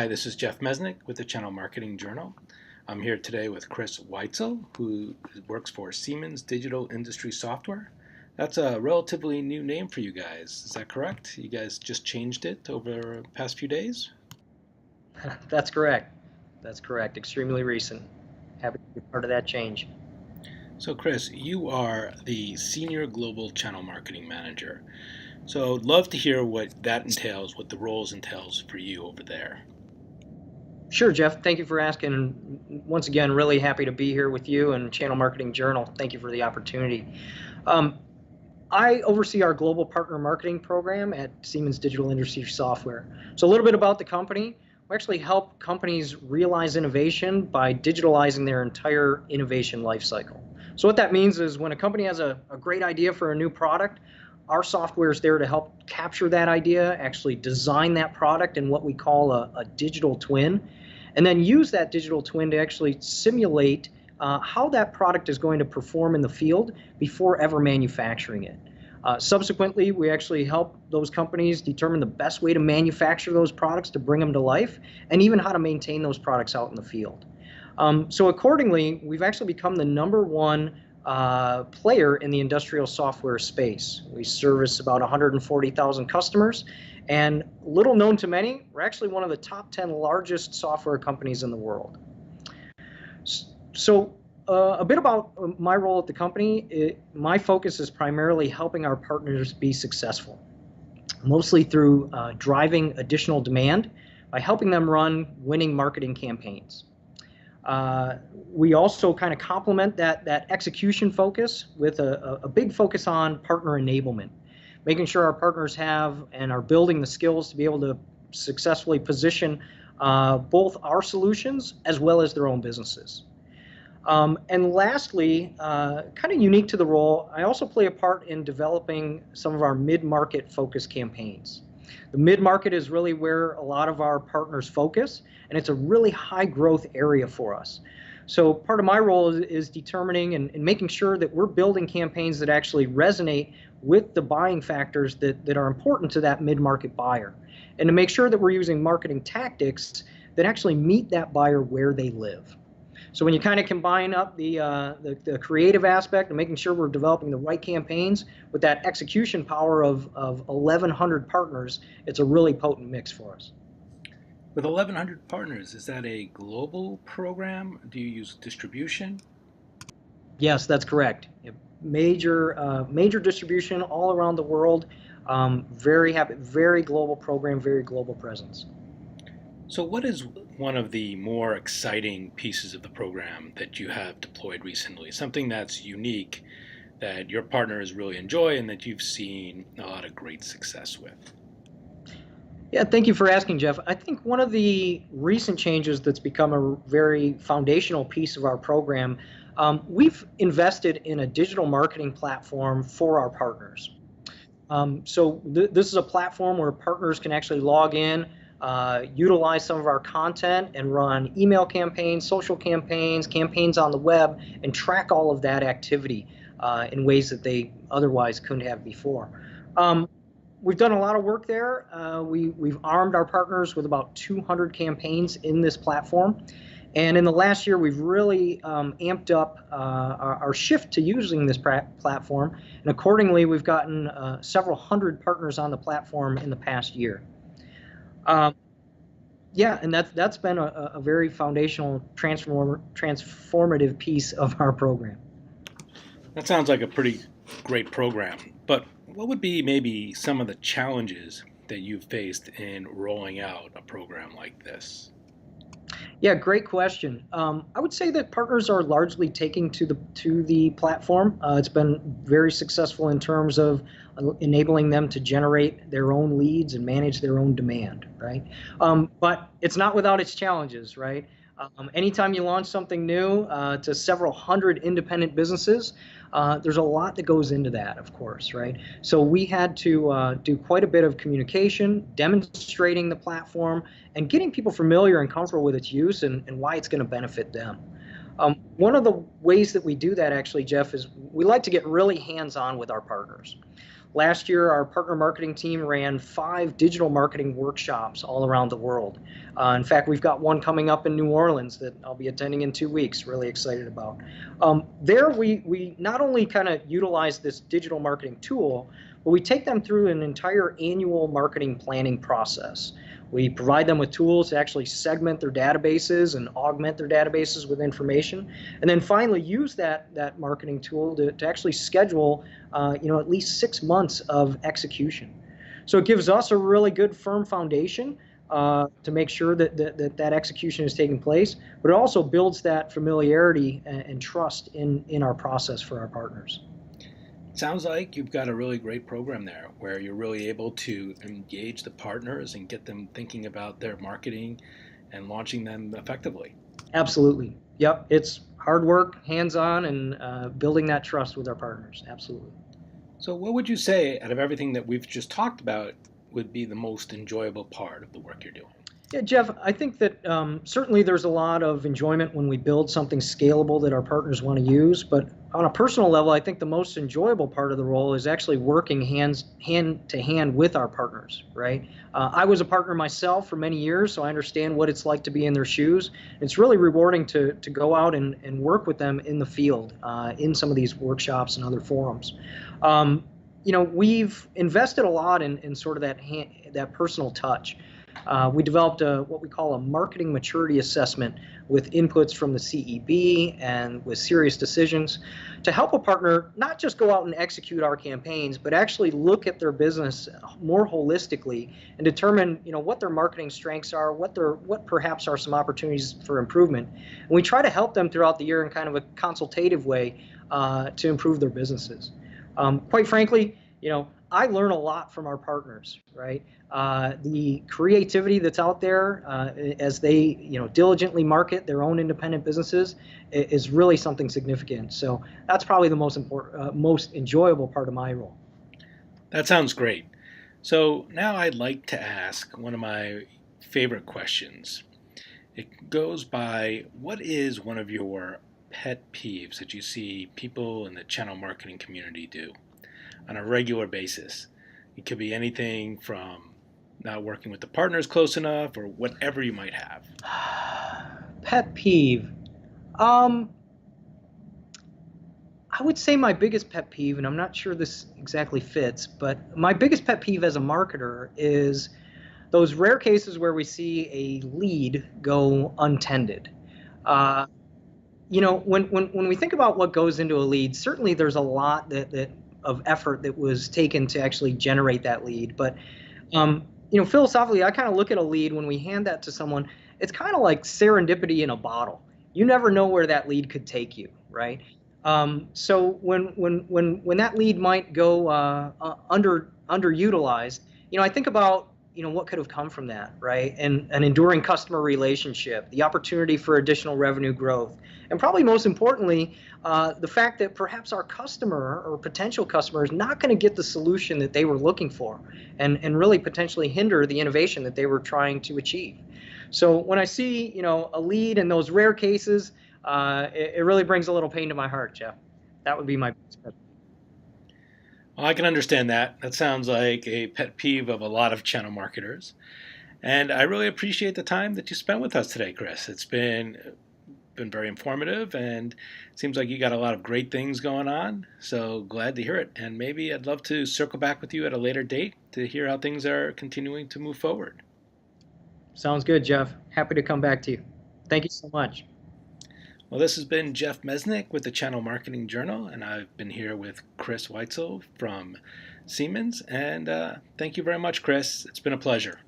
this is Jeff Mesnick with the Channel Marketing Journal. I'm here today with Chris Weitzel, who works for Siemens Digital Industry Software. That's a relatively new name for you guys. Is that correct? You guys just changed it over the past few days? That's correct. That's correct. Extremely recent. Happy to be part of that change. So Chris, you are the Senior Global Channel Marketing Manager. So I'd love to hear what that entails, what the roles entails for you over there. Sure, Jeff. Thank you for asking. Once again, really happy to be here with you and Channel Marketing Journal. Thank you for the opportunity. I oversee our global partner marketing program at Siemens Digital Industry Software. So a little bit about the company. We actually help companies realize innovation by digitalizing their entire innovation lifecycle. So what that means is when a company has a great idea for a new product, our software is there to help capture that idea, actually design that product in what we call a digital twin, and then use that digital twin to actually simulate how that product is going to perform in the field before ever manufacturing it. Subsequently, we actually help those companies determine the best way to manufacture those products to bring them to life, and even how to maintain those products out in the field. So accordingly, we've actually become the #1 player in the industrial software space. We service about 140,000 customers, and little known to many, we're actually one of the top 10 largest software companies in the world. So a bit about my role at the company. My focus is primarily helping our partners be successful, mostly through driving additional demand by helping them run winning marketing campaigns. We also kind of complement that execution focus with a big focus on partner enablement, making sure our partners have and are building the skills to be able to successfully position both our solutions as well as their own businesses. And lastly, kind of unique to the role, I also play a part in developing some of our mid-market focus campaigns. The mid-market is really where a lot of our partners focus, and it's a really high growth area for us. So part of my role is determining and making sure that we're building campaigns that actually resonate with the buying factors that are important to that mid-market buyer, and to make sure that we're using marketing tactics that actually meet that buyer where they live. So when you kind of combine up the creative aspect and making sure we're developing the right campaigns with that execution power of 1,100 partners, it's a really potent mix for us. With 1,100 partners, is that a global program? Do you use distribution? Yes, that's correct. Major distribution all around the world. Very happy, very global program, very global presence. So what is one of the more exciting pieces of the program that you have deployed recently? Something that's unique that your partners really enjoy and that you've seen a lot of great success with? Yeah, thank you for asking, Jeff. I think one of the recent changes that's become a very foundational piece of our program, we've invested in a digital marketing platform for our partners. This is a platform where partners can actually log in, utilize some of our content and run email campaigns, social campaigns, campaigns on the web, and track all of that activity in ways that they otherwise couldn't have before. We've done a lot of work there. We've armed our partners with about 200 campaigns in this platform. And in the last year, we've really amped up our shift to using this platform. And accordingly, we've gotten several hundred partners on the platform in the past year. Yeah, and that's been a very foundational, transformative piece of our program. That sounds like a pretty great program, but what would be maybe some of the challenges that you've faced in rolling out a program like this? Yeah, great question. I would say that partners are largely taking to the platform. It's been very successful in terms of enabling them to generate their own leads and manage their own demand, right? But it's not without its challenges, right? Anytime you launch something new to several hundred independent businesses, there's a lot that goes into that, of course, right? So we had to do quite a bit of communication, demonstrating the platform, and getting people familiar and comfortable with its use and why it's going to benefit them. One of the ways that we do that, actually, Jeff, is we like to get really hands-on with our partners. Last year, our partner marketing team ran 5 digital marketing workshops all around the world. In fact, we've got one coming up in New Orleans that I'll be attending in 2 weeks. Really excited about. There, we not only kind of utilize this digital marketing tool, but we take them through an entire annual marketing planning process. We provide them with tools to actually segment their databases and augment their databases with information, and then finally use that marketing tool to actually schedule at least 6 months of execution. So it gives us a really good firm foundation to make sure that execution is taking place, but it also builds that familiarity and trust in our process for our partners. Sounds like you've got a really great program there where you're really able to engage the partners and get them thinking about their marketing and launching them effectively. Absolutely. Yep. It's hard work, hands-on, and building that trust with our partners. Absolutely. So, what would you say out of everything that we've just talked about would be the most enjoyable part of the work you're doing? Yeah, Jeff, I think that certainly there's a lot of enjoyment when we build something scalable that our partners want to use. But on a personal level, I think the most enjoyable part of the role is actually working hand to hand with our partners, right? I was a partner myself for many years, so I understand what it's like to be in their shoes. It's really rewarding to go out and work with them in the field, in some of these workshops and other forums. We've invested a lot in sort of that personal touch. We developed what we call a marketing maturity assessment with inputs from the CEB and with serious decisions to help a partner not just go out and execute our campaigns, but actually look at their business more holistically and determine, what their marketing strengths are, what perhaps are some opportunities for improvement. And we try to help them throughout the year in kind of a consultative way to improve their businesses. Quite frankly, I learn a lot from our partners, right? The creativity that's out there as they, diligently market their own independent businesses is really something significant. So that's probably the most important, most enjoyable part of my role. That sounds great. So, now I'd like to ask one of my favorite questions. It goes by, what is one of your pet peeves that you see people in the channel marketing community do on a regular basis? It could be anything from not working with the partners close enough or whatever you might have. Pet peeve. Um, I would say my biggest pet peeve, and I'm not sure this exactly fits, but my biggest pet peeve as a marketer is those rare cases where we see a lead go untended. Uh, when we think about what goes into a lead, certainly there's a lot that of effort that was taken to actually generate that lead. But philosophically, I kind of look at a lead when we hand that to someone. It's kind of like serendipity in a bottle. You never know where that lead could take you, right? So when that lead might go underutilized, I think about what could have come from that, right? And an enduring customer relationship, the opportunity for additional revenue growth, and probably most importantly, the fact that perhaps our customer or potential customer is not going to get the solution that they were looking for, and really potentially hinder the innovation that they were trying to achieve. So when I see a lead in those rare cases, it really brings a little pain to my heart, Jeff. That would be my best pet. Well, I can understand that. That sounds like a pet peeve of a lot of channel marketers. And I really appreciate the time that you spent with us today, Chris. It's been very informative, and it seems like you got a lot of great things going on. So glad to hear it. And maybe I'd love to circle back with you at a later date to hear how things are continuing to move forward. Sounds good, Jeff. Happy to come back to you. Thank you so much. Well, this has been Jeff Mesnick with the Channel Marketing Journal, and I've been here with Chris Weitzel from Siemens. And thank you very much, Chris. It's been a pleasure.